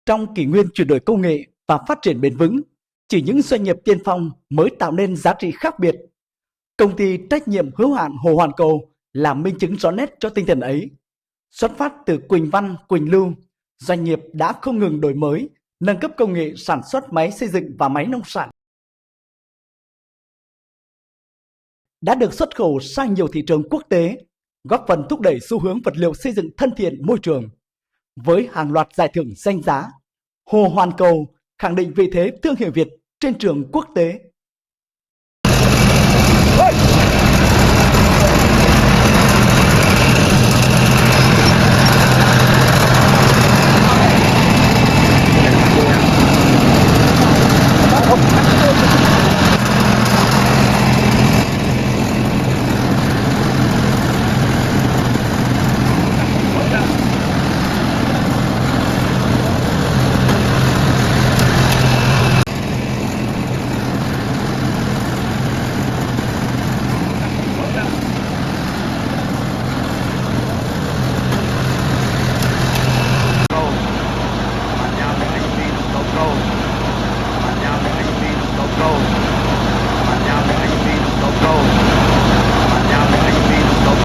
Trong kỷ nguyên chuyển đổi công nghệ và phát triển bền vững, chỉ những doanh nghiệp tiên phong mới tạo nên giá trị khác biệt. Công ty trách nhiệm hữu hạn Hồ Hoàn Cầu là minh chứng rõ nét cho tinh thần ấy. Xuất phát từ Quỳnh Văn, Quỳnh Lưu, doanh nghiệp đã không ngừng đổi mới, nâng cấp công nghệ sản xuất máy xây dựng và máy nông sản. Đã được xuất khẩu sang nhiều thị trường quốc tế, góp phần thúc đẩy xu hướng vật liệu xây dựng thân thiện môi trường. Với hàng loạt giải thưởng danh giá, Hồ Hoàn Cầu khẳng định vị thế thương hiệu Việt trên trường quốc tế.